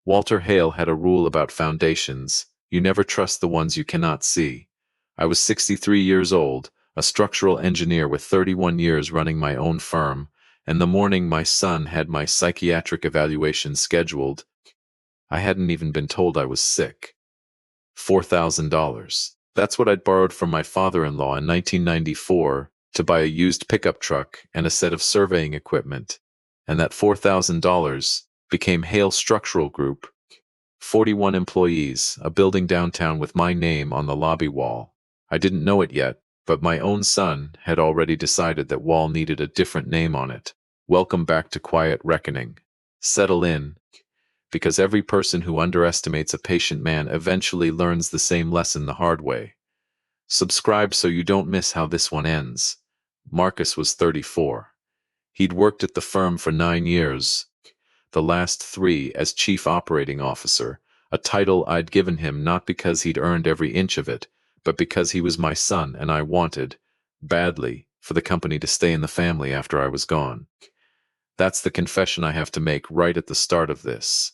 Walter Hale had a rule about foundations: you never trust the ones you cannot see. I was 63 years old, a structural engineer with 31 years running my own firm, and the morning my son had my psychiatric evaluation scheduled, I hadn't even been told I was sick. $4,000. That's what I'd borrowed from my father-in-law in 1994 to buy a used pickup truck and a set of surveying equipment. And that $4,000 became Hale Structural Group. 41 employees, a building downtown with my name on the lobby wall. I didn't know it yet, but my own son had already decided that wall needed a different name on it. Welcome back to Quiet Reckoning. Settle in, because every person who underestimates a patient man eventually learns the same lesson the hard way. Subscribe so you don't miss how this one ends. Marcus was 34. He'd worked at the firm for 9 years, the last 3 as chief operating officer, a title I'd given him not because he'd earned every inch of it, but because he was my son and I wanted, badly, for the company to stay in the family after I was gone. That's the confession I have to make right at the start of this.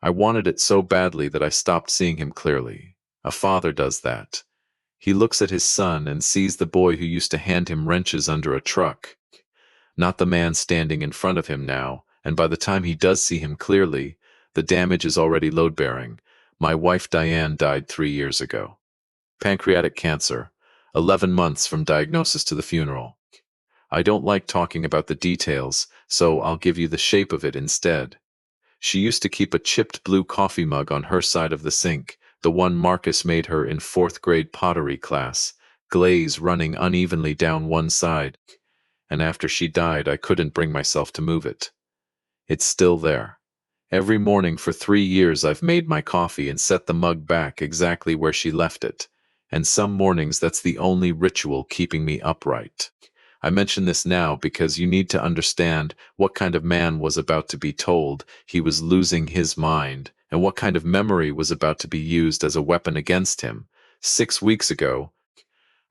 I wanted it so badly that I stopped seeing him clearly. A father does that. He looks at his son and sees the boy who used to hand him wrenches under a truck, not the man standing in front of him now, and by the time he does see him clearly, the damage is already load-bearing. My wife Diane died 3 years ago. Pancreatic cancer, 11 months from diagnosis to the funeral. I don't like talking about the details, so I'll give you the shape of it instead. She used to keep a chipped blue coffee mug on her side of the sink, the one Marcus made her in 4th grade pottery class, glaze running unevenly down one side, and after she died I couldn't bring myself to move it. It's still there. Every morning for 3 years I've made my coffee and set the mug back exactly where she left it, and some mornings that's the only ritual keeping me upright. I mention this now because you need to understand what kind of man was about to be told he was losing his mind, and what kind of memory was about to be used as a weapon against him. 6 weeks ago,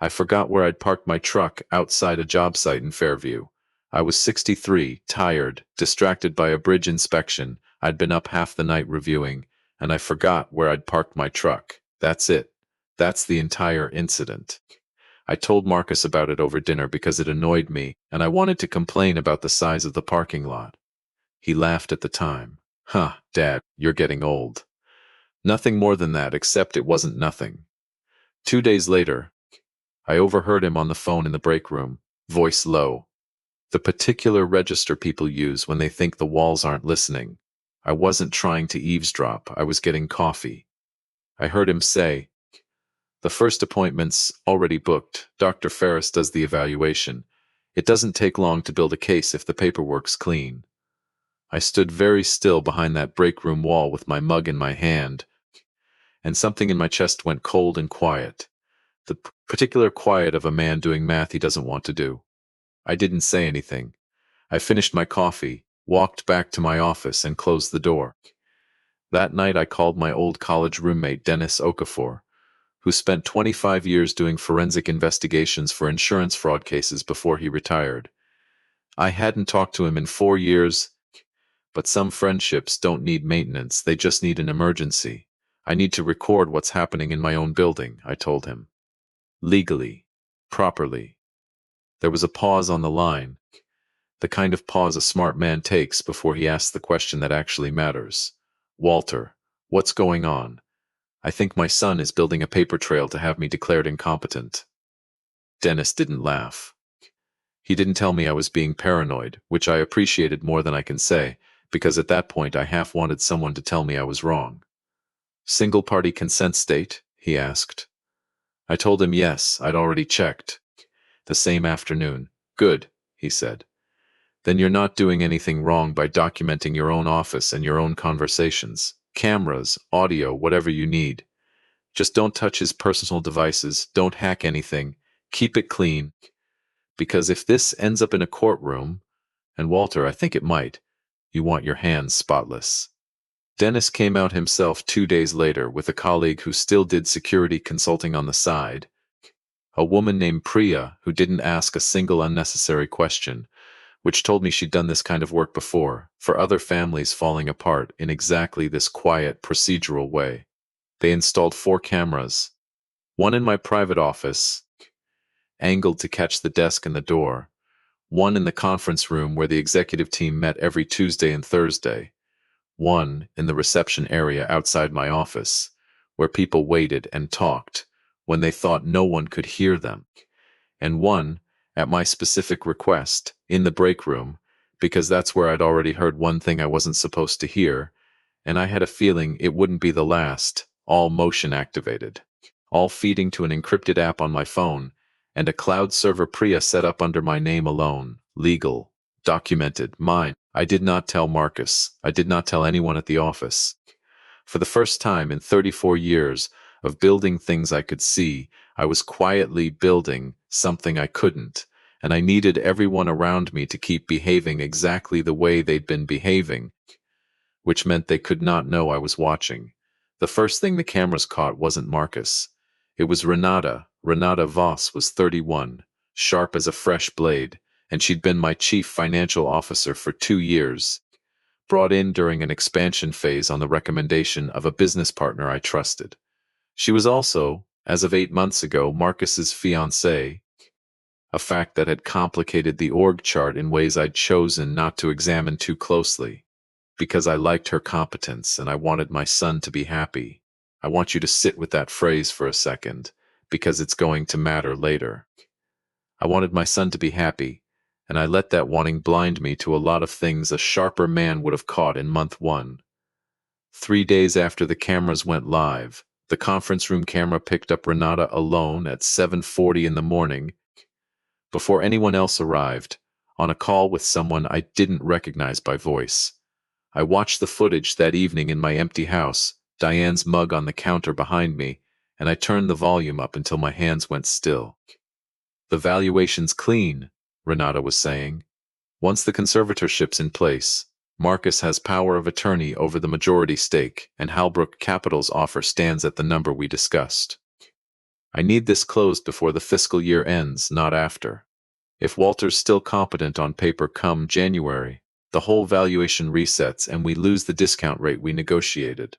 I forgot where I'd parked my truck outside a job site in Fairview. I was 63, tired, distracted by a bridge inspection I'd been up half the night reviewing, and I forgot where I'd parked my truck. That's it. That's the entire incident. I told Marcus about it over dinner because it annoyed me, and I wanted to complain about the size of the parking lot. He laughed at the time. Huh, Dad, you're getting old. Nothing more than that, except it wasn't nothing. 2 days later, I overheard him on the phone in the break room, voice low. The particular register people use when they think the walls aren't listening. I wasn't trying to eavesdrop, I was getting coffee. I heard him say, "The first appointment's already booked. Dr. Ferris does the evaluation. It doesn't take long to build a case if the paperwork's clean." I stood very still behind that break room wall with my mug in my hand, and something in my chest went cold and quiet. The particular quiet of a man doing math he doesn't want to do. I didn't say anything. I finished my coffee, walked back to my office, and closed the door. That night I called my old college roommate Dennis Okafor, who spent 25 years doing forensic investigations for insurance fraud cases before he retired. I hadn't talked to him in 4 years, but some friendships don't need maintenance, they just need an emergency. I need to record what's happening in my own building, I told him. Legally. Properly. There was a pause on the line, the kind of pause a smart man takes before he asks the question that actually matters. "Walter, what's going on? I think my son is building a paper trail to have me declared incompetent." Dennis didn't laugh. He didn't tell me I was being paranoid, which I appreciated more than I can say, because at that point I half wanted someone to tell me I was wrong. "Single-party consent state?" he asked. I told him yes, I'd already checked. The same afternoon. "Good," he said. "Then you're not doing anything wrong by documenting your own office and your own conversations. Cameras, audio, whatever you need. Just don't touch his personal devices, don't hack anything, keep it clean. Because if this ends up in a courtroom, and Walter, I think it might, you want your hands spotless." Dennis came out himself 2 days later with a colleague who still did security consulting on the side, a woman named Priya who didn't ask a single unnecessary question, which told me she'd done this kind of work before, for other families falling apart in exactly this quiet, procedural way. They installed 4 cameras, one in my private office, angled to catch the desk and the door, one in the conference room where the executive team met every Tuesday and Thursday, one in the reception area outside my office, where people waited and talked when they thought no one could hear them, and one, at my specific request, in the break room, because that's where I'd already heard one thing I wasn't supposed to hear, and I had a feeling it wouldn't be the last, all motion activated, all feeding to an encrypted app on my phone, and a cloud server Priya set up under my name alone, legal, documented, mine. I did not tell Marcus. I did not tell anyone at the office. For the first time in 34 years of building things I could see, I was quietly building something I couldn't, and I needed everyone around me to keep behaving exactly the way they'd been behaving, which meant they could not know I was watching. The first thing the cameras caught wasn't Marcus. It was Renata. Renata Voss was 31, sharp as a fresh blade, and she'd been my chief financial officer for 2 years, brought in during an expansion phase on the recommendation of a business partner I trusted. She was also, as of 8 months ago, Marcus's fiancée, a fact that had complicated the org chart in ways I'd chosen not to examine too closely, because I liked her competence and I wanted my son to be happy. I want you to sit with that phrase for a second, because it's going to matter later. I wanted my son to be happy, and I let that wanting blind me to a lot of things a sharper man would have caught in month 1. 3 days after the cameras went live, the conference room camera picked up Renata alone at 7:40 in the morning, before anyone else arrived, on a call with someone I didn't recognize by voice. I watched the footage that evening in my empty house, Diane's mug on the counter behind me, and I turned the volume up until my hands went still. The valuation's clean, Renata was saying. Once the conservatorship's in place, Marcus has power of attorney over the majority stake, and Halbrook Capital's offer stands at the number we discussed. I need this closed before the fiscal year ends, not after. If Walter's still competent on paper come January, the whole valuation resets and we lose the discount rate we negotiated.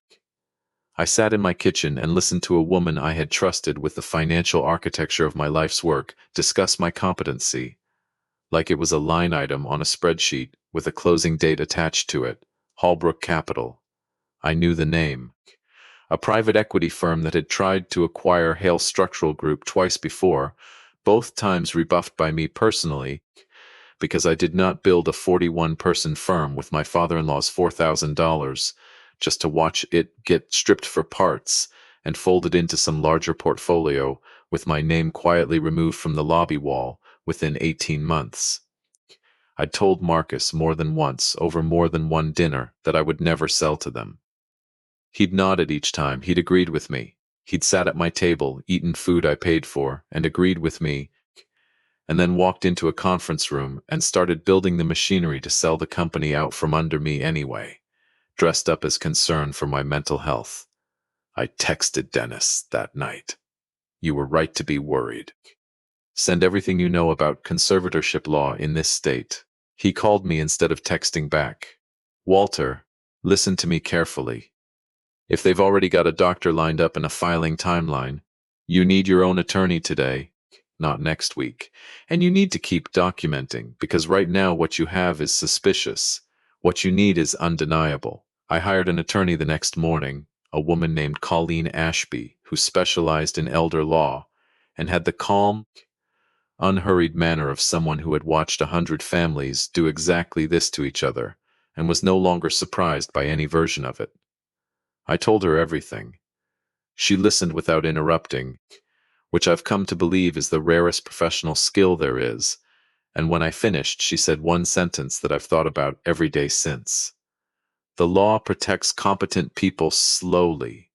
I sat in my kitchen and listened to a woman I had trusted with the financial architecture of my life's work discuss my competency, like it was a line item on a spreadsheet with a closing date attached to it. Halbrook Capital. I knew the name. A private equity firm that had tried to acquire Hale Structural Group twice before, both times rebuffed by me personally, because I did not build a 41-person firm with my father-in-law's $4,000 just to watch it get stripped for parts and folded into some larger portfolio with my name quietly removed from the lobby wall within 18 months. I'd told Marcus more than once over more than one dinner that I would never sell to them. He'd nodded each time, he'd agreed with me. He'd sat at my table, eaten food I paid for, and agreed with me, and then walked into a conference room and started building the machinery to sell the company out from under me anyway, dressed up as concern for my mental health. I texted Dennis that night. You were right to be worried. Send everything you know about conservatorship law in this state. He called me instead of texting back. Walter, listen to me carefully. If they've already got a doctor lined up and a filing timeline, you need your own attorney today, not next week. And you need to keep documenting, because right now what you have is suspicious. What you need is undeniable. I hired an attorney the next morning, a woman named Colleen Ashby, who specialized in elder law, and had the calm, unhurried manner of someone who had watched 100 families do exactly this to each other, and was no longer surprised by any version of it. I told her everything. She listened without interrupting, which I've come to believe is the rarest professional skill there is, and when I finished, she said one sentence that I've thought about every day since. The law protects competent people slowly.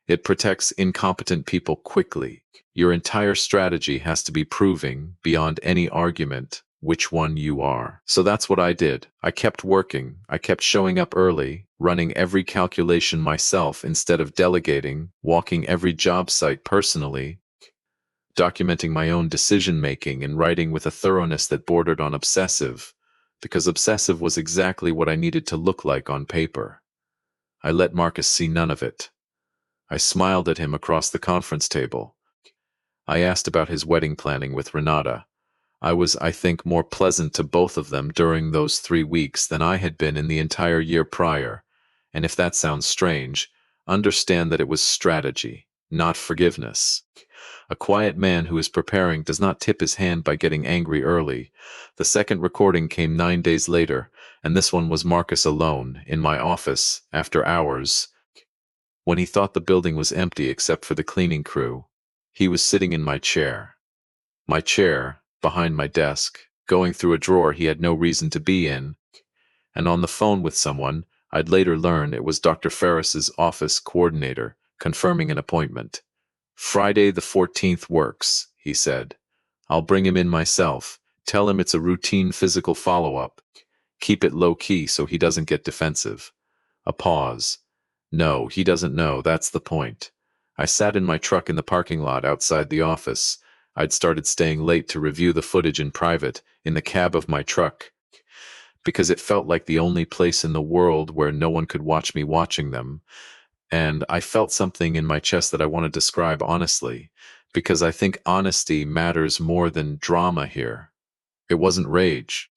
It protects incompetent people quickly. Your entire strategy has to be proving, beyond any argument, which one you are. So that's what I did. I kept working. I kept showing up early, running every calculation myself instead of delegating, walking every job site personally, documenting my own decision-making and writing with a thoroughness that bordered on obsessive, because obsessive was exactly what I needed to look like on paper. I let Marcus see none of it. I smiled at him across the conference table. I asked about his wedding planning with Renata. I was, I think, more pleasant to both of them during those 3 weeks than I had been in the entire year prior. And if that sounds strange, understand that it was strategy, not forgiveness. A quiet man who is preparing does not tip his hand by getting angry early. The second recording came 9 days later, and this one was Marcus alone, in my office, after hours. When he thought the building was empty except for the cleaning crew, he was sitting in my chair. My chair, behind my desk, going through a drawer he had no reason to be in, and on the phone with someone. I'd later learn it was Dr. Ferris's office coordinator, confirming an appointment. Friday the 14th works, he said. I'll bring him in myself. Tell him it's a routine physical follow-up. Keep it low-key so he doesn't get defensive. A pause. No, he doesn't know, that's the point. I sat in my truck in the parking lot outside the office. I'd started staying late to review the footage in private, in the cab of my truck, because it felt like the only place in the world where no one could watch me watching them. And I felt something in my chest that I want to describe honestly, because I think honesty matters more than drama here. It wasn't rage.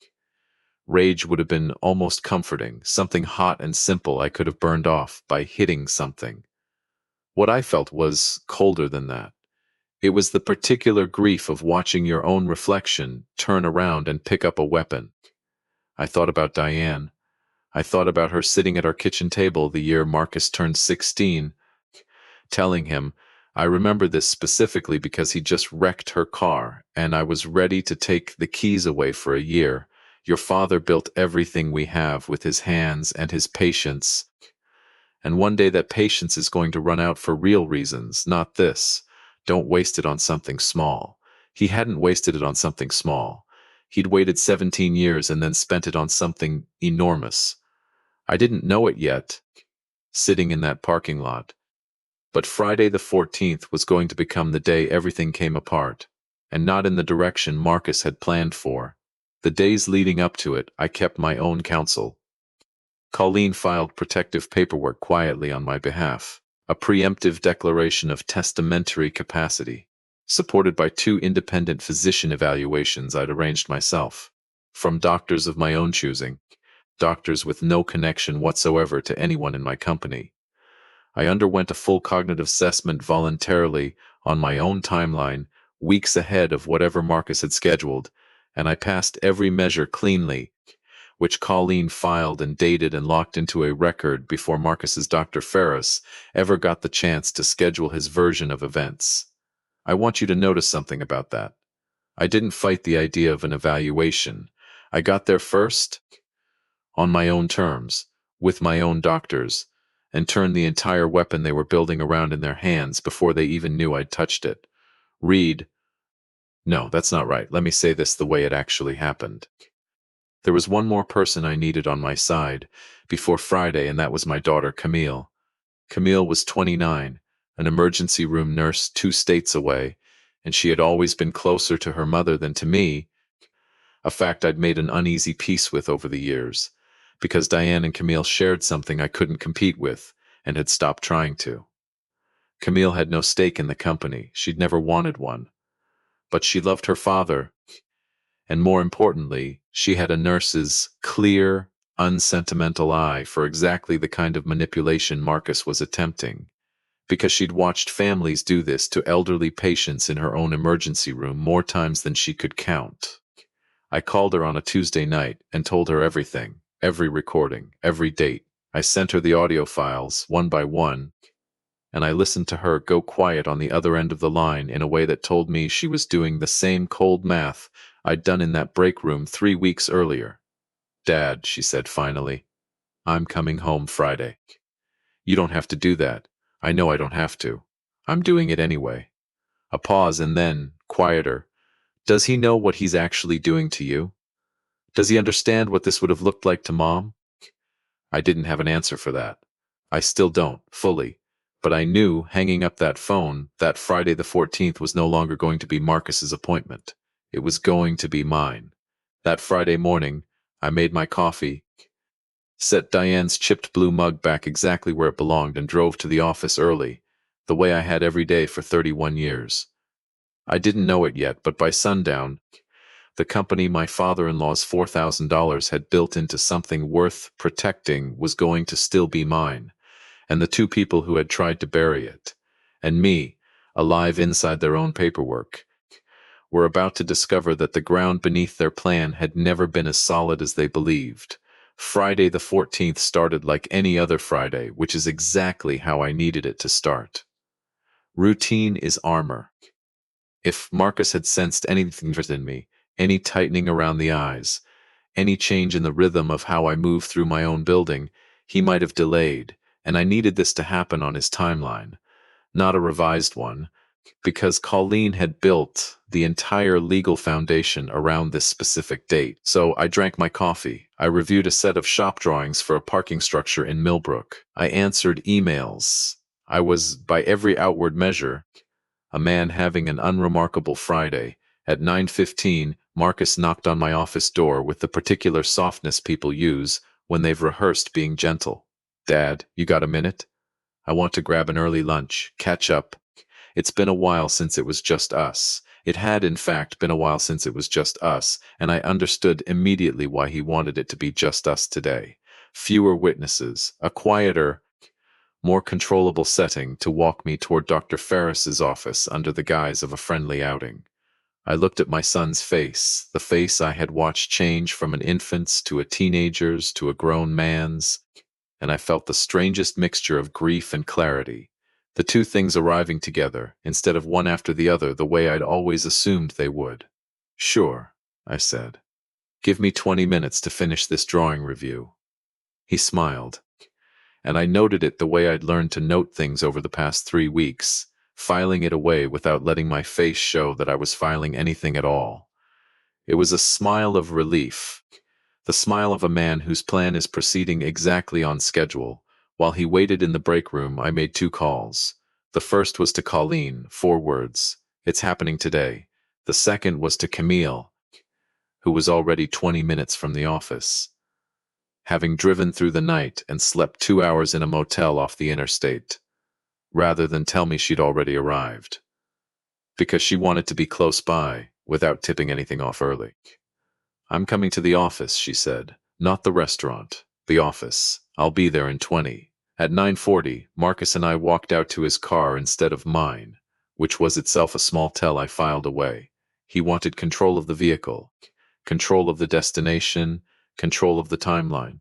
Rage would have been almost comforting, something hot and simple I could have burned off by hitting something. What I felt was colder than that. It was the particular grief of watching your own reflection turn around and pick up a weapon. I thought about Diane. I thought about her sitting at our kitchen table the year Marcus turned 16, telling him, I remember this specifically because he just wrecked her car, and I was ready to take the keys away for a year. Your father built everything we have with his hands and his patience. And one day that patience is going to run out for real reasons, not this. Don't waste it on something small. He hadn't wasted it on something small. He'd waited 17 years and then spent it on something enormous. I didn't know it yet, sitting in that parking lot. But Friday the 14th was going to become the day everything came apart, and not in the direction Marcus had planned for. The days leading up to it, I kept my own counsel. Colleen filed protective paperwork quietly on my behalf, a preemptive declaration of testamentary capacity, supported by 2 independent physician evaluations I'd arranged myself, from doctors of my own choosing, doctors with no connection whatsoever to anyone in my company. I underwent a full cognitive assessment voluntarily on my own timeline, weeks ahead of whatever Marcus had scheduled, and I passed every measure cleanly, which Colleen filed and dated and locked into a record before Marcus's Dr. Ferris ever got the chance to schedule his version of events. I want you to notice something about that. I didn't fight the idea of an evaluation. I got there first, on my own terms, with my own doctors, and turned the entire weapon they were building around in their hands before they even knew I'd touched it. No, that's not right. Let me say this the way it actually happened. There was one more person I needed on my side before Friday, and that was my daughter, Camille. Camille was 29, an emergency room nurse 2 states away, and she had always been closer to her mother than to me, a fact I'd made an uneasy peace with over the years, because Diane and Camille shared something I couldn't compete with, and had stopped trying to. Camille had no stake in the company. She'd never wanted one. But she loved her father, and more importantly, she had a nurse's clear, unsentimental eye for exactly the kind of manipulation Marcus was attempting, because she'd watched families do this to elderly patients in her own emergency room more times than she could count. I called her on a Tuesday night and told her everything, every recording, every date. I sent her the audio files, one by one, and I listened to her go quiet on the other end of the line in a way that told me she was doing the same cold math I'd done in that break room 3 weeks earlier. Dad, she said finally, I'm coming home Friday. You don't have to do that. I know I don't have to. I'm doing it anyway. A pause and then, quieter, does he know what he's actually doing to you? Does he understand what this would have looked like to Mom? I didn't have an answer for that. I still don't, fully. But I knew, hanging up that phone, that Friday the 14th was no longer going to be Marcus's appointment. It was going to be mine. That Friday morning, I made my coffee, set Diane's chipped blue mug back exactly where it belonged, and drove to the office early, the way I had every day for 31 years. I didn't know it yet, but by sundown, the company my father-in-law's $4,000 had built into something worth protecting was going to still be mine, and the two people who had tried to bury it, and me, alive inside their own paperwork, were about to discover that the ground beneath their plan had never been as solid as they believed. Friday the 14th started like any other Friday, which is exactly how I needed it to start. Routine is armor. If Marcus had sensed anything in me, any tightening around the eyes, any change in the rhythm of how I moved through my own building, he might have delayed, and I needed this to happen on his timeline, not a revised one, because Colleen had built the entire legal foundation around this specific date. So I drank my coffee. I reviewed a set of shop drawings for a parking structure in Millbrook. I answered emails. I was, by every outward measure, a man having an unremarkable Friday. At 9:15, Marcus knocked on my office door with the particular softness people use when they've rehearsed being gentle. "Dad, you got a minute? I want to grab an early lunch, catch up. It's been a while since it was just us." It had, in fact, been a while since it was just us, and I understood immediately why he wanted it to be just us today. Fewer witnesses, a quieter, more controllable setting to walk me toward Dr. Ferris's office under the guise of a friendly outing. I looked at my son's face, the face I had watched change from an infant's to a teenager's to a grown man's, and I felt the strangest mixture of grief and clarity, the two things arriving together, instead of one after the other the way I'd always assumed they would. "Sure," I said. "Give me 20 minutes to finish this drawing review." He smiled, and I noted it the way I'd learned to note things over the past 3 weeks, filing it away without letting my face show that I was filing anything at all. It was a smile of relief, the smile of a man whose plan is proceeding exactly on schedule. While he waited in the break room, I made 2 calls. The first was to Colleen, 4 words. "It's happening today." The second was to Camille, who was already 20 minutes from the office, having driven through the night and slept 2 hours in a motel off the interstate, rather than tell me she'd already arrived, because she wanted to be close by without tipping anything off early. "I'm coming to the office," she said. "Not the restaurant. The office. I'll be there in 20. At 9:40, Marcus and I walked out to his car instead of mine, which was itself a small tell I filed away. He wanted control of the vehicle, control of the destination, control of the timeline.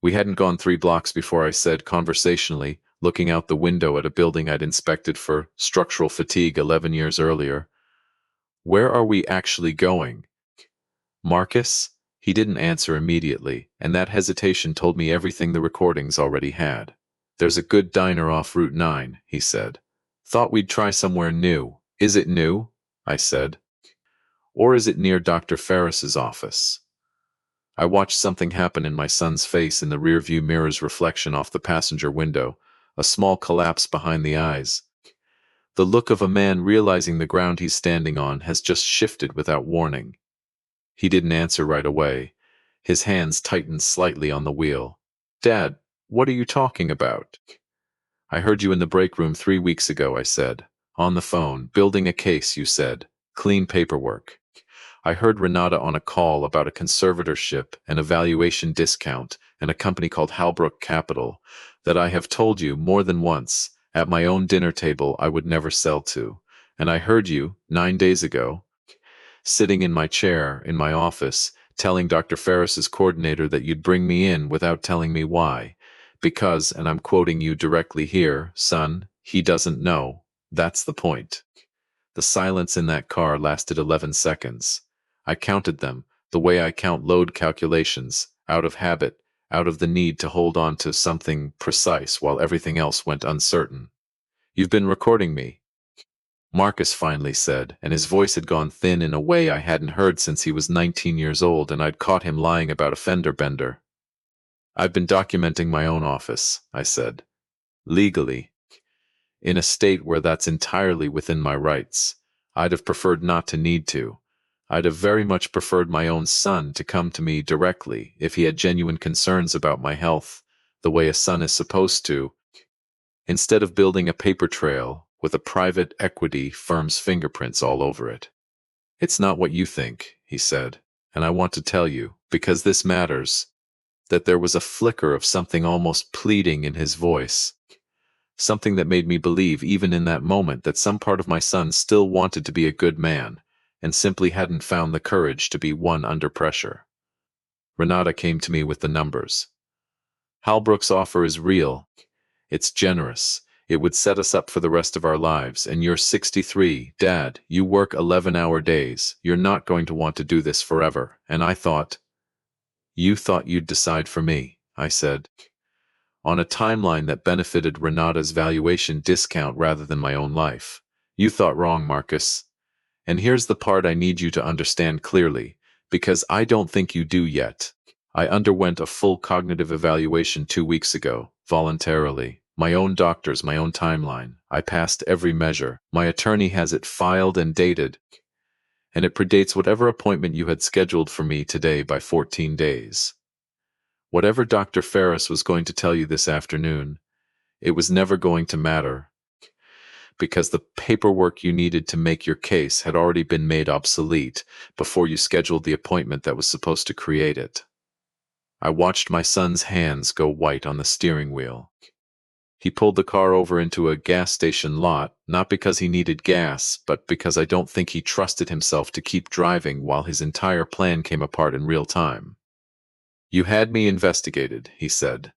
We hadn't gone 3 blocks before I said conversationally, looking out the window at a building I'd inspected for structural fatigue 11 years earlier, "Where are we actually going?" "Marcus?" He didn't answer immediately, and that hesitation told me everything the recordings already had. "There's a good diner off Route 9, he said. "Thought we'd try somewhere new." "Is it new?" I said. "Or is it near Dr. Ferris's office?" I watched something happen in my son's face in the rearview mirror's reflection off the passenger window, a small collapse behind the eyes. The look of a man realizing the ground he's standing on has just shifted without warning. He didn't answer right away. His hands tightened slightly on the wheel. "Dad, what are you talking about?" "I heard you in the break room 3 weeks ago," I said. "On the phone, building a case, you said. Clean paperwork. I heard Renata on a call about a conservatorship, an evaluation discount, and a company called Halbrook Capital that I have told you more than once at my own dinner table I would never sell to. And I heard you, 9 days ago, sitting in my chair in my office, telling Dr. Ferris's coordinator that you'd bring me in without telling me why. Because, and I'm quoting you directly here, son, he doesn't know. That's the point." The silence in that car lasted 11 seconds. I counted them, the way I count load calculations, out of habit, out of the need to hold on to something precise while everything else went uncertain. "You've been recording me," Marcus finally said, and his voice had gone thin in a way I hadn't heard since he was 19 years old and I'd caught him lying about a fender bender. "I've been documenting my own office," I said. "Legally. In a state where that's entirely within my rights. I'd have preferred not to need to. I'd have very much preferred my own son to come to me directly if he had genuine concerns about my health, the way a son is supposed to, instead of building a paper trail with a private equity firm's fingerprints all over it. It's not what you think, he said, and I want to tell you, because this matters, that there was a flicker of something almost pleading in his voice, something that made me believe even in that moment that some part of my son still wanted to be a good man and simply hadn't found the courage to be one under pressure. Renata came to me with the numbers. Halbrook's offer is real. It's generous. It would set us up for the rest of our lives, and you're 63, Dad. You work 11-hour days. You're not going to want to do this forever. And I thought, you thought you'd decide for me, I said, on a timeline that benefited Renata's valuation discount rather than my own life. You thought wrong, Marcus. And here's the part I need you to understand clearly, because I don't think you do yet. I underwent a full cognitive evaluation 2 weeks ago, voluntarily. My own doctors, my own timeline. I passed every measure. My attorney has it filed and dated, and it predates whatever appointment you had scheduled for me today by 14 days. Whatever Dr. Ferris was going to tell you this afternoon, it was never going to matter, because the paperwork you needed to make your case had already been made obsolete before you scheduled the appointment that was supposed to create it. I watched my son's hands go white on the steering wheel. He pulled the car over into a gas station lot, not because he needed gas, but because I don't think he trusted himself to keep driving while his entire plan came apart in real time. You had me investigated, he said,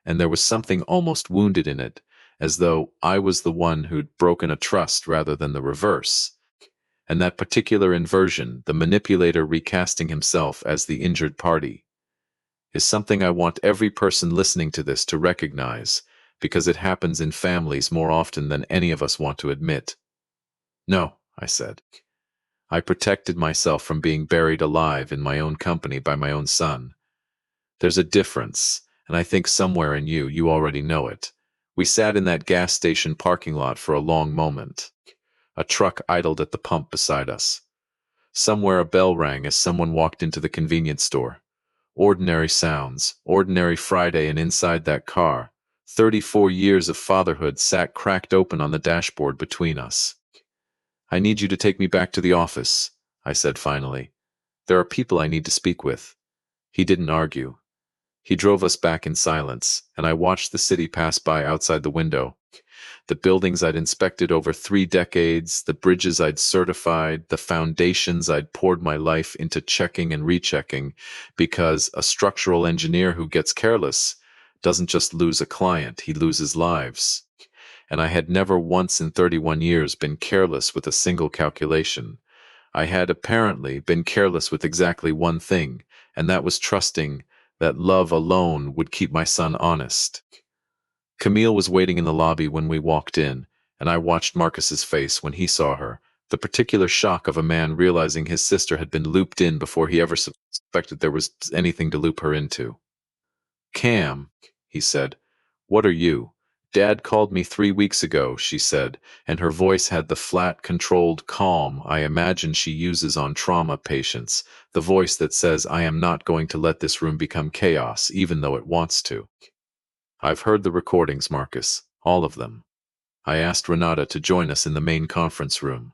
and there was something almost wounded in it, as though I was the one who'd broken a trust rather than the reverse. And that particular inversion, the manipulator recasting himself as the injured party, is something I want every person listening to this to recognize, because it happens in families more often than any of us want to admit. No, I said. I protected myself from being buried alive in my own company by my own son. There's a difference, and I think somewhere in you, you already know it. We sat in that gas station parking lot for a long moment. A truck idled at the pump beside us. Somewhere a bell rang as someone walked into the convenience store. Ordinary sounds, ordinary Friday, and inside that car, 34 years of fatherhood sat cracked open on the dashboard between us. I need you to take me back to the office, I said finally. There are people I need to speak with. He didn't argue. He drove us back in silence, and I watched the city pass by outside the window. The buildings I'd inspected over 3 decades, the bridges I'd certified, the foundations I'd poured my life into checking and rechecking, because a structural engineer who gets careless doesn't just lose a client, he loses lives. And I had never once in 31 years been careless with a single calculation. I had apparently been careless with exactly one thing, and that was trusting that love alone would keep my son honest. Camille was waiting in the lobby when we walked in, and I watched Marcus's face when he saw her, the particular shock of a man realizing his sister had been looped in before he ever suspected there was anything to loop her into. Cam, he said, what are you? Dad called me 3 weeks ago, she said, and her voice had the flat, controlled calm I imagine she uses on trauma patients, the voice that says, I am not going to let this room become chaos, even though it wants to. I've heard the recordings, Marcus, all of them. I asked Renata to join us in the main conference room.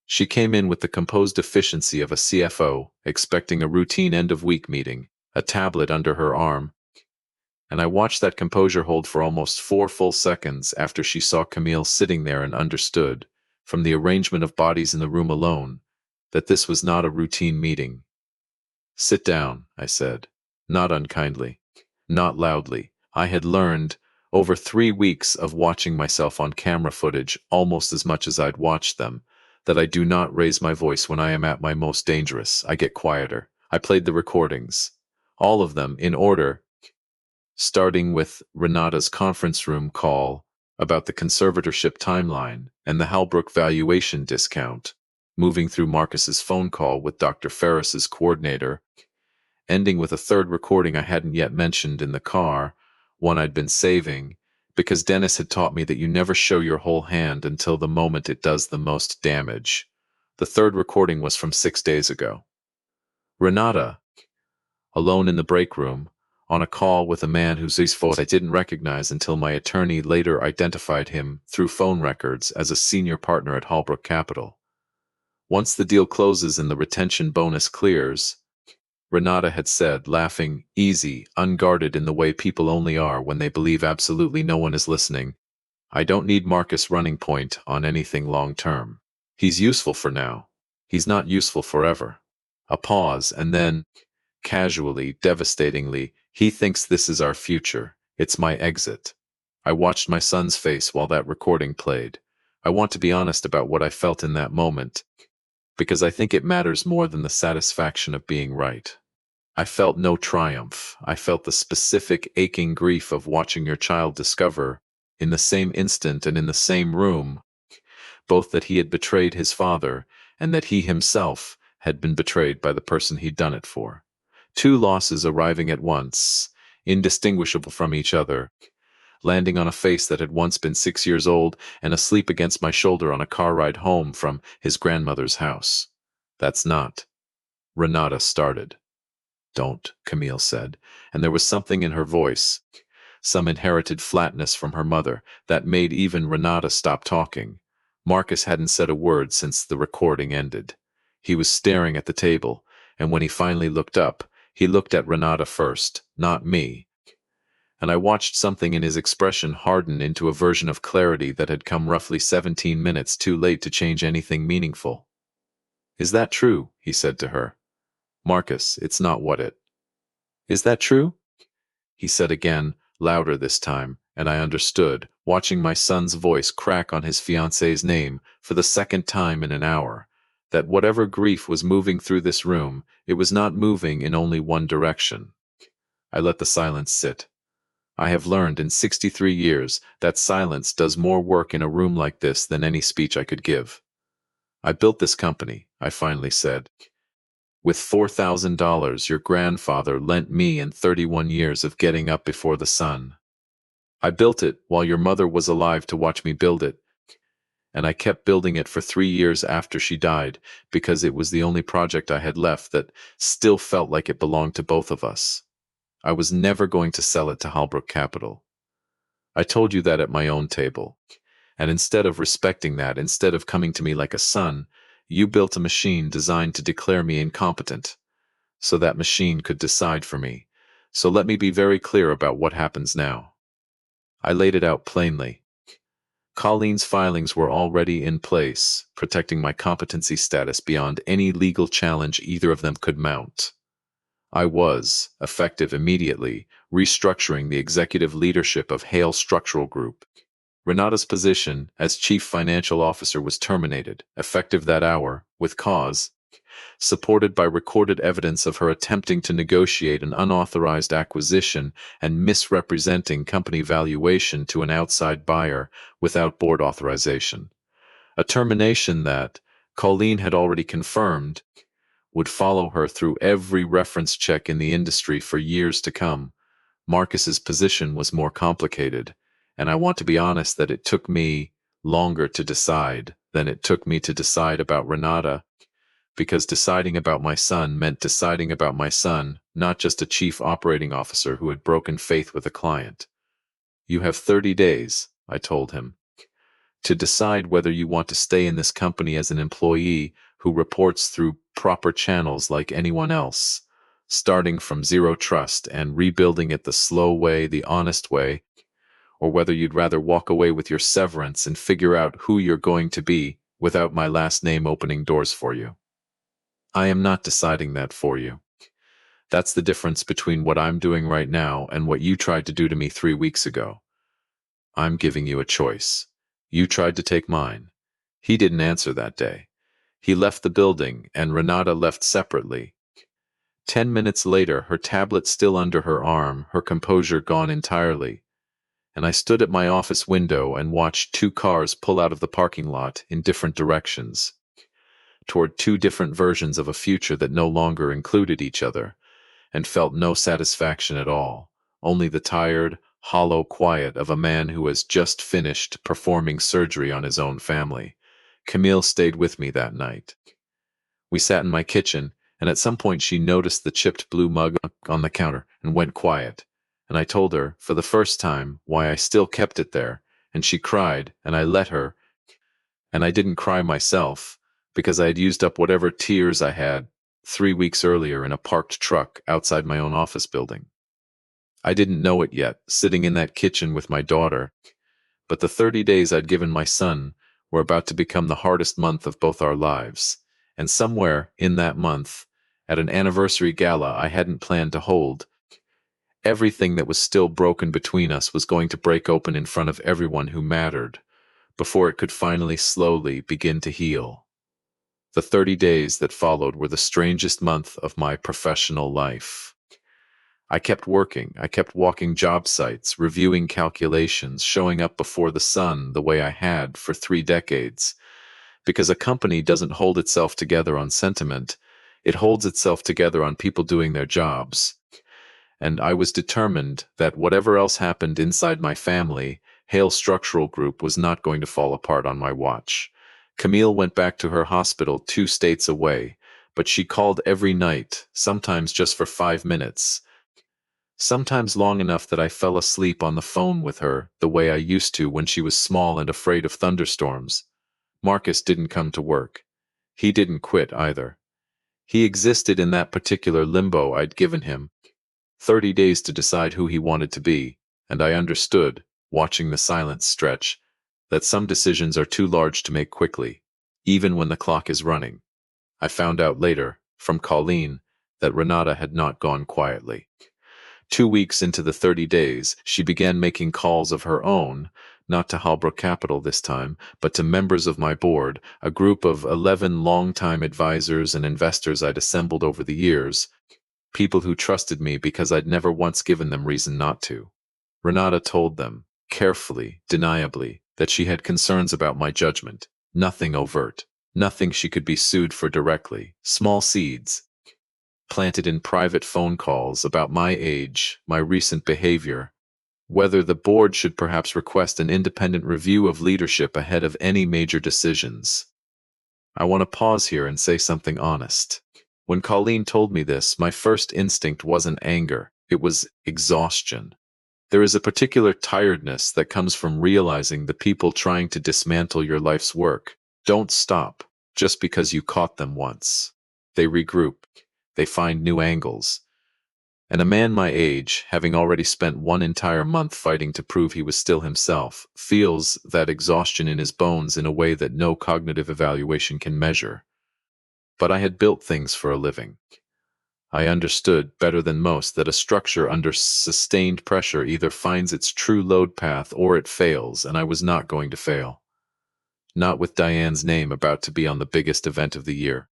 She came in with the composed efficiency of a CFO, expecting a routine end-of-week meeting, a tablet under her arm, and I watched that composure hold for almost 4 full seconds after she saw Camille sitting there and understood, from the arrangement of bodies in the room alone, that this was not a routine meeting. Sit down, I said, not unkindly, not loudly. I had learned, over 3 weeks of watching myself on camera footage almost as much as I'd watched them, that I do not raise my voice when I am at my most dangerous. I get quieter. I played the recordings, all of them in order, starting with Renata's conference room call about the conservatorship timeline and the Halbrook valuation discount, moving through Marcus's phone call with Dr. Ferris's coordinator, ending with a third recording I hadn't yet mentioned in the car, one I'd been saving, because Dennis had taught me that you never show your whole hand until the moment it does the most damage. The third recording was from 6 days ago. Renata, alone in the break room, on a call with a man whose voice I didn't recognize until my attorney later identified him through phone records as a senior partner at Hallbrook Capital. Once the deal closes and the retention bonus clears, Renata had said, laughing, easy, unguarded in the way people only are when they believe absolutely no one is listening, I don't need Marcus running point on anything long term. He's useful for now. He's not useful forever. A pause, and then, casually, devastatingly, he thinks this is our future. It's my exit. I watched my son's face while that recording played. I want to be honest about what I felt in that moment, because I think it matters more than the satisfaction of being right. I felt no triumph. I felt the specific aching grief of watching your child discover, in the same instant and in the same room, both that he had betrayed his father and that he himself had been betrayed by the person he'd done it for. Two losses arriving at once, indistinguishable from each other, landing on a face that had once been 6 years old and asleep against my shoulder on a car ride home from his grandmother's house. That's not. Renata started. Don't, Camille said, and there was something in her voice, some inherited flatness from her mother, that made even Renata stop talking. Marcus hadn't said a word since the recording ended. He was staring at the table, and when he finally looked up, he looked at Renata first, not me. And I watched something in his expression harden into a version of clarity that had come roughly 17 minutes too late to change anything meaningful. Is that true? He said to her. Marcus, it's not what it. Is that true? He said again, louder this time, and I understood, watching my son's voice crack on his fiancée's name for the second time in an hour, that whatever grief was moving through this room, it was not moving in only one direction. I let the silence sit. I have learned in 63 years that silence does more work in a room like this than any speech I could give. I built this company, I finally said, with $4,000 your grandfather lent me in 31 years of getting up before the sun. I built it while your mother was alive to watch me build it, and I kept building it for 3 years after she died because it was the only project I had left that still felt like it belonged to both of us. I was never going to sell it to Hallbrook Capital. I told you that at my own table, and instead of respecting that, instead of coming to me like a son, you built a machine designed to declare me incompetent, so that machine could decide for me. So let me be very clear about what happens now. I laid it out plainly. Colleen's filings were already in place, protecting my competency status beyond any legal challenge either of them could mount. I was, effective immediately, restructuring the executive leadership of Hale Structural Group. Renata's position as chief financial officer was terminated, effective that hour, with cause, supported by recorded evidence of her attempting to negotiate an unauthorized acquisition and misrepresenting company valuation to an outside buyer without board authorization. A termination that, Colleen had already confirmed, would follow her through every reference check in the industry for years to come. Marcus's position was more complicated, and I want to be honest that it took me longer to decide than it took me to decide about Renata, because deciding about my son meant deciding about my son, not just a chief operating officer who had broken faith with a client. You have 30 days, I told him, to decide whether you want to stay in this company as an employee who reports through proper channels like anyone else, starting from zero trust and rebuilding it the slow way, the honest way, or whether you'd rather walk away with your severance and figure out who you're going to be without my last name opening doors for you. I am not deciding that for you. That's the difference between what I'm doing right now and what you tried to do to me 3 weeks ago. I'm giving you a choice. You tried to take mine. He didn't answer that day. He left the building, and Renata left separately. 10 minutes later, her tablet still under her arm, her composure gone entirely, and I stood at my office window and watched 2 cars pull out of the parking lot in different directions, toward 2 different versions of a future that no longer included each other, and felt no satisfaction at all, only the tired, hollow quiet of a man who has just finished performing surgery on his own family, Camille stayed with me that night. We sat in my kitchen, and at some point she noticed the chipped blue mug on the counter and went quiet. And I told her, for the first time, why I still kept it there, and she cried, and I let her, and I didn't cry myself, because I had used up whatever tears I had 3 weeks earlier in a parked truck outside my own office building. I didn't know it yet, sitting in that kitchen with my daughter, but the 30 days I'd given my son were about to become the hardest month of both our lives. And somewhere in that month, at an anniversary gala I hadn't planned to hold, everything that was still broken between us was going to break open in front of everyone who mattered, before it could finally slowly begin to heal. The 30 days that followed were the strangest month of my professional life. I kept working. I kept walking job sites, reviewing calculations, showing up before the sun the way I had for 3 decades. Because a company doesn't hold itself together on sentiment, it holds itself together on people doing their jobs. And I was determined that whatever else happened inside my family, Hale Structural Group was not going to fall apart on my watch. Camille went back to her hospital 2 states away, but she called every night, sometimes just for 5 minutes. Sometimes long enough that I fell asleep on the phone with her the way I used to when she was small and afraid of thunderstorms. Marcus didn't come to work. He didn't quit either. He existed in that particular limbo I'd given him. 30 days to decide who he wanted to be, and I understood, watching the silence stretch, that some decisions are too large to make quickly, even when the clock is running. I found out later, from Colleen, that Renata had not gone quietly. 2 weeks into the 30 days, she began making calls of her own, not to Halbrook Capital this time, but to members of my board, a group of 11 longtime advisors and investors I'd assembled over the years, people who trusted me because I'd never once given them reason not to. Renata told them, carefully, deniably, that she had concerns about my judgment. Nothing overt. Nothing she could be sued for directly. Small seeds, planted in private phone calls about my age, my recent behavior, whether the board should perhaps request an independent review of leadership ahead of any major decisions. I want to pause here and say something honest. When Colleen told me this, my first instinct wasn't anger, it was exhaustion. There is a particular tiredness that comes from realizing the people trying to dismantle your life's work don't stop just because you caught them once. They regroup. They find new angles. And a man my age, having already spent one entire month fighting to prove he was still himself, feels that exhaustion in his bones in a way that no cognitive evaluation can measure. But I had built things for a living. I understood better than most that a structure under sustained pressure either finds its true load path or it fails, and I was not going to fail. Not with Diane's name about to be on the biggest event of the year.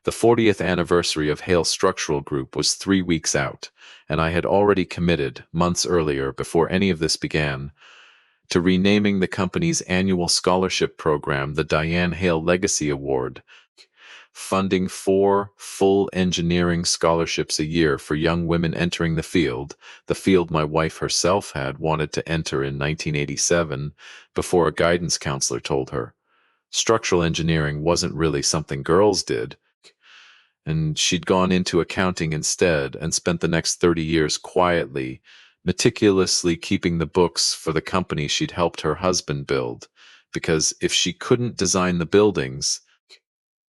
The 40th anniversary of Hale Structural Group was 3 weeks out, and I had already committed, months earlier, before any of this began, to renaming the company's annual scholarship program the Diane Hale Legacy Award, funding 4 full engineering scholarships a year for young women entering the field my wife herself had wanted to enter in 1987, before a guidance counselor told her structural engineering wasn't really something girls did, and she'd gone into accounting instead and spent the next 30 years quietly, meticulously keeping the books for the company she'd helped her husband build, because if she couldn't design the buildings,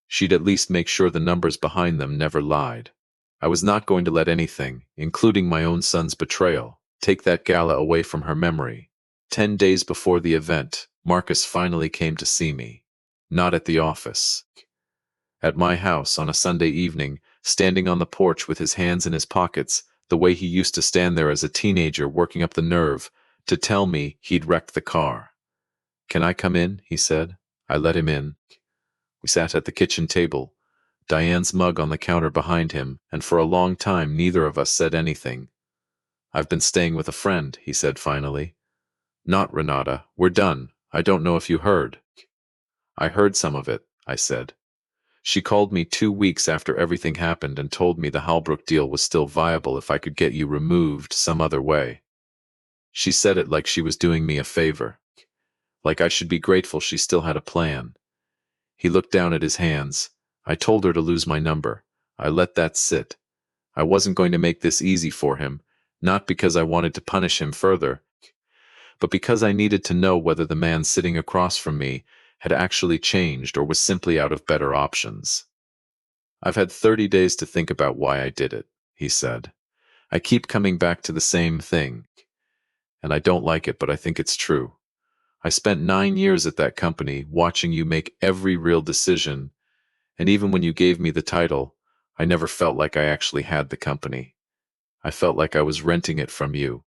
she'd at least make sure the numbers behind them never lied. I was not going to let anything, including my own son's betrayal, take that gala away from her memory. 10 days before the event, Marcus finally came to see me. Not at the office. At my house on a Sunday evening, standing on the porch with his hands in his pockets, the way he used to stand there as a teenager working up the nerve to tell me he'd wrecked the car. "Can I come in?" he said. I let him in. We sat at the kitchen table, Diane's mug on the counter behind him, and for a long time neither of us said anything. "I've been staying with a friend," he said finally. "Not Renata. We're done. I don't know if you heard." "I heard some of it," I said. "She called me 2 weeks after everything happened and told me the Halbrook deal was still viable if I could get you removed some other way. She said it like she was doing me a favor. Like I should be grateful she still had a plan. He looked down at his hands. I told her to lose my number. I let that sit. I wasn't going to make this easy for him, not because I wanted to punish him further, but because I needed to know whether the man sitting across from me had actually changed or was simply out of better options. I've had 30 days to think about why I did it, he said. I keep coming back to the same thing, and I don't like it, but I think it's true. I spent 9 years at that company watching you make every real decision, and even when you gave me the title, I never felt like I actually had the company. I felt like I was renting it from you.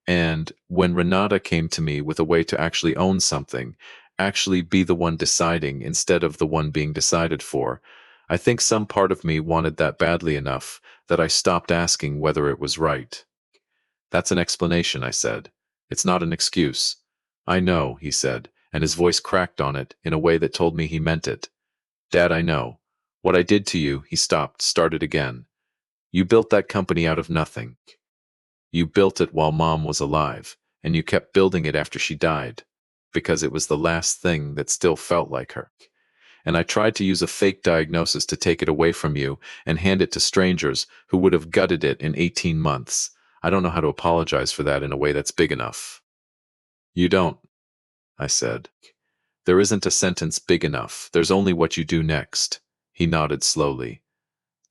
And when Renata came to me with a way to actually own something, actually be the one deciding instead of the one being decided for, I think some part of me wanted that badly enough that I stopped asking whether it was right. That's an explanation, I said. It's not an excuse. I know, he said, and his voice cracked on it in a way that told me he meant it. Dad, I know. What I did to you, he stopped, started again. You built that company out of nothing. You built it while Mom was alive, and you kept building it after she died, because it was the last thing that still felt like her. And I tried to use a fake diagnosis to take it away from you and hand it to strangers who would have gutted it in 18 months. I don't know how to apologize for that in a way that's big enough. You don't, I said. There isn't a sentence big enough. There's only what you do next. He nodded slowly.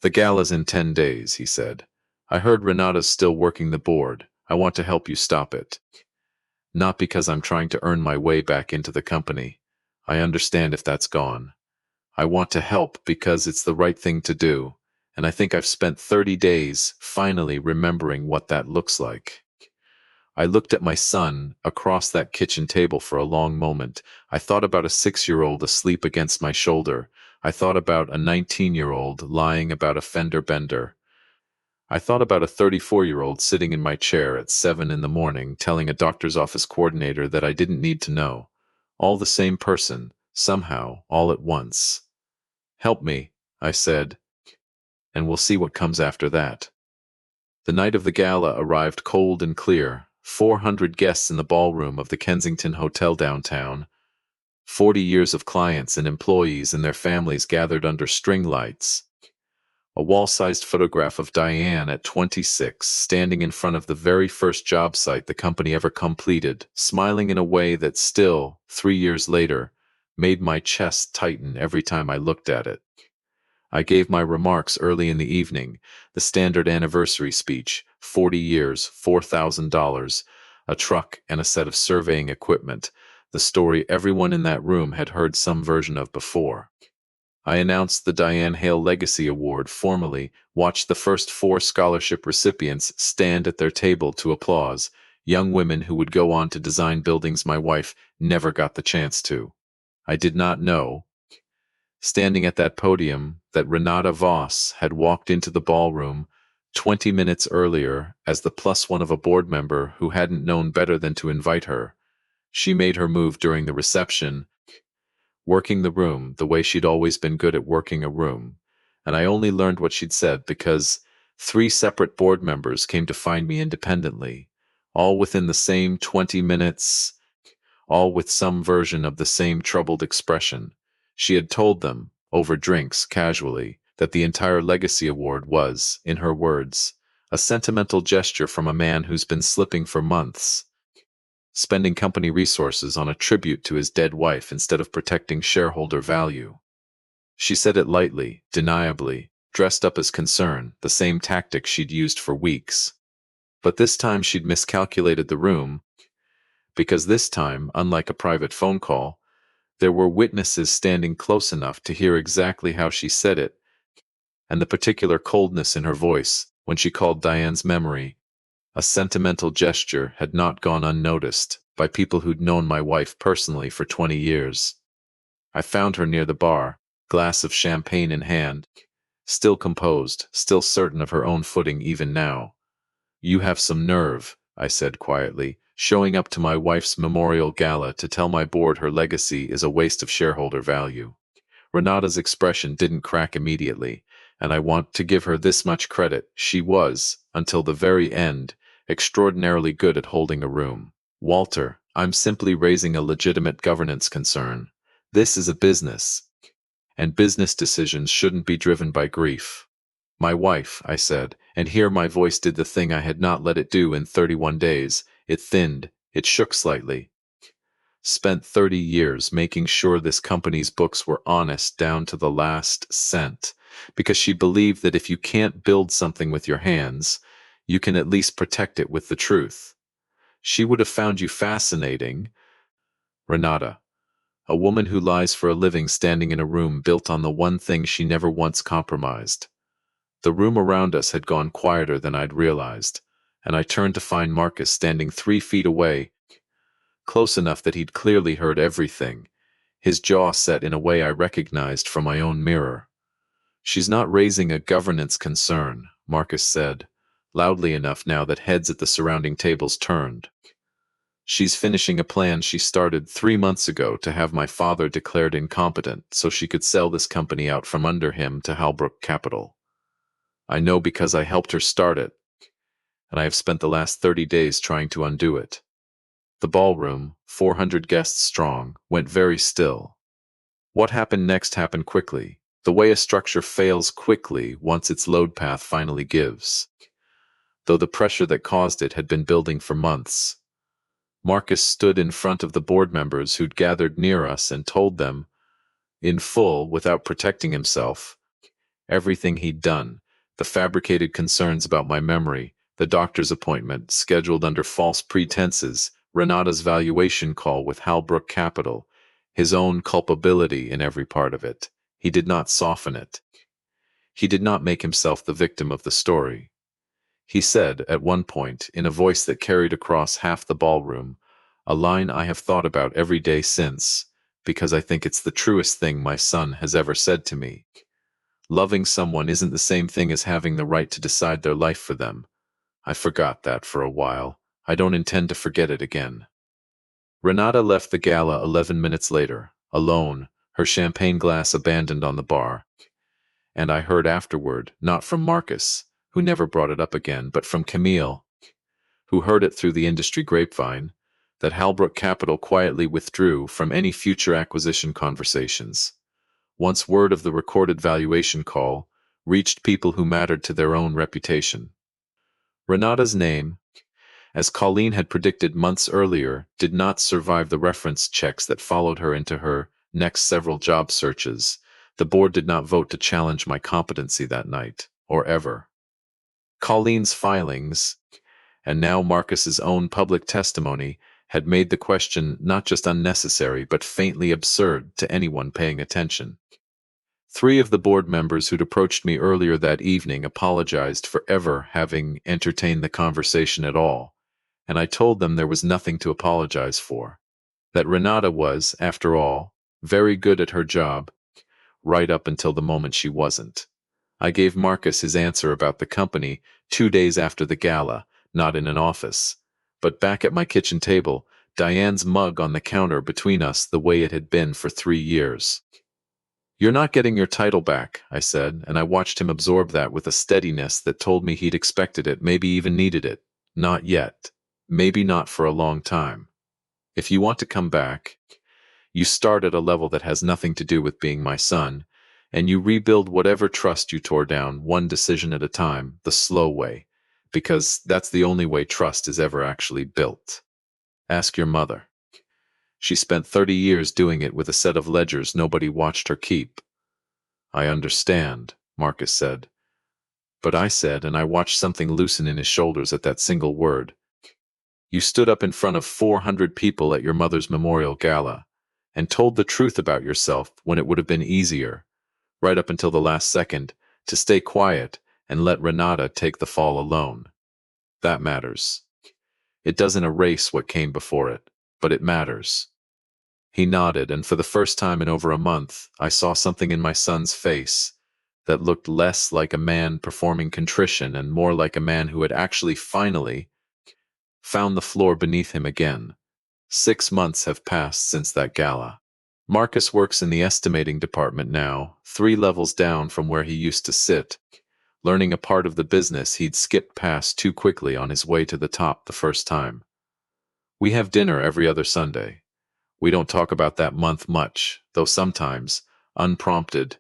The gala's in 10 days, he said. I heard Renata's still working the board. I want to help you stop it. Not because I'm trying to earn my way back into the company. I understand if that's gone. I want to help because it's the right thing to do, and I think I've spent 30 days finally remembering what that looks like. I looked at my son across that kitchen table for a long moment. I thought about a 6-year-old asleep against my shoulder. I thought about a 19-year-old lying about a fender bender. I thought about a 34-year-old sitting in my chair at 7 in the morning telling a doctor's office coordinator that I didn't need to know. All the same person, somehow, all at once. Help me, I said, and we'll see what comes after that. The night of the gala arrived cold and clear. 400 guests in the ballroom of the Kensington Hotel downtown. 40 years of clients and employees and their families gathered under string lights. A wall-sized photograph of Diane at 26, standing in front of the very first job site the company ever completed, smiling in a way that still, 3 years later, made my chest tighten every time I looked at it. I gave my remarks early in the evening, the standard anniversary speech, 40 years, $4,000, a truck and a set of surveying equipment, the story everyone in that room had heard some version of before. I announced the Diane Hale Legacy Award formally, watched the first 4 scholarship recipients stand at their table to applause, young women who would go on to design buildings my wife never got the chance to. I did not know, standing at that podium, that Renata Voss had walked into the ballroom 20 minutes earlier as the +1 of a board member who hadn't known better than to invite her. She made her move during the reception, working the room the way she'd always been good at working a room, and I only learned what she'd said because 3 separate board members came to find me independently, all within the same 20 minutes, all with some version of the same troubled expression. She had told them, over drinks, casually, that the entire Legacy Award was, in her words, a sentimental gesture from a man who's been slipping for months, spending company resources on a tribute to his dead wife instead of protecting shareholder value. She said it lightly, deniably, dressed up as concern, the same tactic she'd used for weeks. But this time she'd miscalculated the room, because this time, unlike a private phone call, there were witnesses standing close enough to hear exactly how she said it, and the particular coldness in her voice when she called Diane's memory a sentimental gesture had not gone unnoticed by people who'd known my wife personally for 20 years. I found her near the bar, glass of champagne in hand, still composed, still certain of her own footing even now. You have some nerve, I said quietly, showing up to my wife's memorial gala to tell my board her legacy is a waste of shareholder value. Renata's expression didn't crack immediately, and I want to give her this much credit. She was, until the very end, extraordinarily good at holding a room. Walter, I'm simply raising a legitimate governance concern. This is a business. and business decisions shouldn't be driven by grief. My wife, I said, and here my voice did the thing I had not let it do in 31 days. It thinned, it shook slightly. Spent 30 years making sure this company's books were honest down to the last cent, because she believed that if you can't build something with your hands, you can at least protect it with the truth. She would have found you fascinating, Renata, a woman who lies for a living standing in a room built on the one thing she never once compromised. The room around us had gone quieter than I'd realized, and I turned to find Marcus standing 3 feet away, close enough that he'd clearly heard everything, his jaw set in a way I recognized from my own mirror. "She's not raising a governance concern," Marcus said, loudly enough now that heads at the surrounding tables turned. "She's finishing a plan she started 3 months ago to have my father declared incompetent so she could sell this company out from under him to Halbrook Capital. I know because I helped her start it, and I have spent the last 30 days trying to undo it." The ballroom, 400 guests strong, went very still. What happened next happened quickly, the way a structure fails quickly once its load path finally gives. Though the pressure that caused it had been building for months. Marcus stood in front of the board members who'd gathered near us and told them, in full, without protecting himself, everything he'd done, the fabricated concerns about my memory, the doctor's appointment scheduled under false pretenses, Renata's valuation call with Halbrook Capital, his own culpability in every part of it. He did not soften it. He did not make himself the victim of the story. He said, at one point, in a voice that carried across half the ballroom, a line I have thought about every day since, because I think it's the truest thing my son has ever said to me. "Loving someone isn't the same thing as having the right to decide their life for them." I forgot that for a while. I don't intend to forget it again. Renata left the gala 11 minutes later, alone, her champagne glass abandoned on the bar. And I heard afterward, not from Marcus, who never brought it up again, but from Camille, who heard it through the industry grapevine, that Halbrook Capital quietly withdrew from any future acquisition conversations. Once word of the recorded valuation call reached people who mattered to their own reputation. Renata's name, as Colleen had predicted months earlier, did not survive the reference checks that followed her into her next several job searches. The board did not vote to challenge my competency that night, or ever. Colleen's filings, and now Marcus's own public testimony, had made the question not just unnecessary but faintly absurd to anyone paying attention. 3 of the board members who'd approached me earlier that evening apologized for ever having entertained the conversation at all, and I told them there was nothing to apologize for. That Renata was, after all, very good at her job, right up until the moment she wasn't. I gave Marcus his answer about the company 2 days after the gala, not in an office, but back at my kitchen table, Diane's mug on the counter between us the way it had been for 3 years. "You're not getting your title back," I said, and I watched him absorb that with a steadiness that told me he'd expected it, maybe even needed it. "Not yet. Maybe not for a long time. If you want to come back, you start at a level that has nothing to do with being my son, and you rebuild whatever trust you tore down, one decision at a time, the slow way, because that's the only way trust is ever actually built. Ask your mother. She spent 30 years doing it with a set of ledgers nobody watched her keep." "I understand," Marcus said. But I said, and I watched something loosen in his shoulders at that single word, "You stood up in front of 400 people at your mother's memorial gala and told the truth about yourself when it would have been easier, right up until the last second, to stay quiet and let Renata take the fall alone. That matters. It doesn't erase what came before it, but it matters." He nodded, and for the first time in over a month, I saw something in my son's face that looked less like a man performing contrition and more like a man who had actually finally found the floor beneath him again. 6 months have passed since that gala. Marcus works in the estimating department now, 3 levels down from where he used to sit, learning a part of the business he'd skipped past too quickly on his way to the top the first time. We have dinner every other Sunday. We don't talk about that month much, though sometimes, unprompted.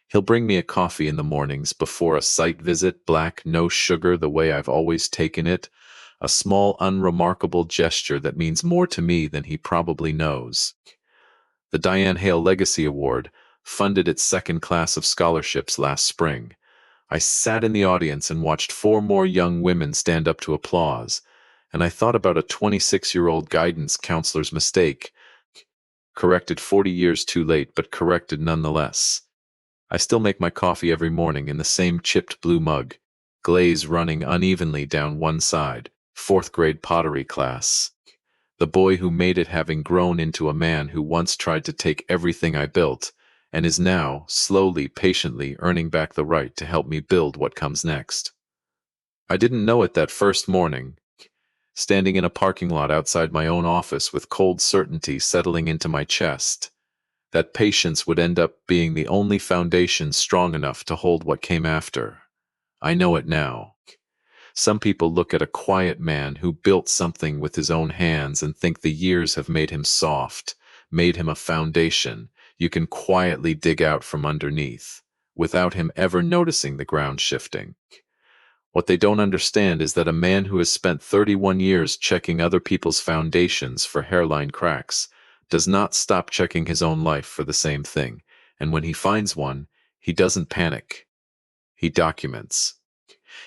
He'll bring me a coffee in the mornings before a site visit, black, no sugar, the way I've always taken it. A small, unremarkable gesture that means more to me than he probably knows. The Diane Hale Legacy Award funded its second class of scholarships last spring. I sat in the audience and watched four more young women stand up to applause, and I thought about a 26-year-old guidance counselor's mistake, corrected 40 years too late, but corrected nonetheless. I still make my coffee every morning in the same chipped blue mug, glaze running unevenly down one side, fourth grade pottery class. The boy who made it, having grown into a man who once tried to take everything I built, and is now, slowly, patiently earning back the right to help me build what comes next. I didn't know it that first morning, standing in a parking lot outside my own office with cold certainty settling into my chest, that patience would end up being the only foundation strong enough to hold what came after. I know it now. Some people look at a quiet man who built something with his own hands and think the years have made him soft, made him a foundation you can quietly dig out from underneath, without him ever noticing the ground shifting. What they don't understand is that a man who has spent 31 years checking other people's foundations for hairline cracks does not stop checking his own life for the same thing, and when he finds one, he doesn't panic. He documents.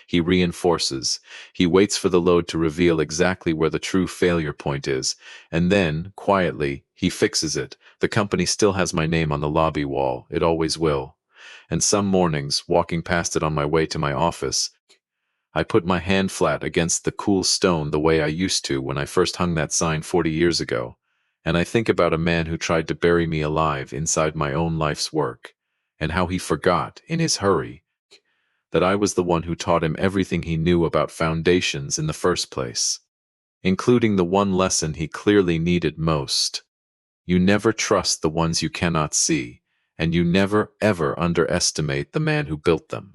He reinforces. He waits for the load to reveal exactly where the true failure point is, and then, quietly, he fixes it. The company still has my name on the lobby wall. It always will. And some mornings, walking past it on my way to my office, I put my hand flat against the cool stone the way I used to when I first hung that sign 40 years ago, and I think about a man who tried to bury me alive inside my own life's work, and how he forgot, in his hurry, that I was the one who taught him everything he knew about foundations in the first place, including the one lesson he clearly needed most. You never trust the ones you cannot see, and you never ever underestimate the man who built them.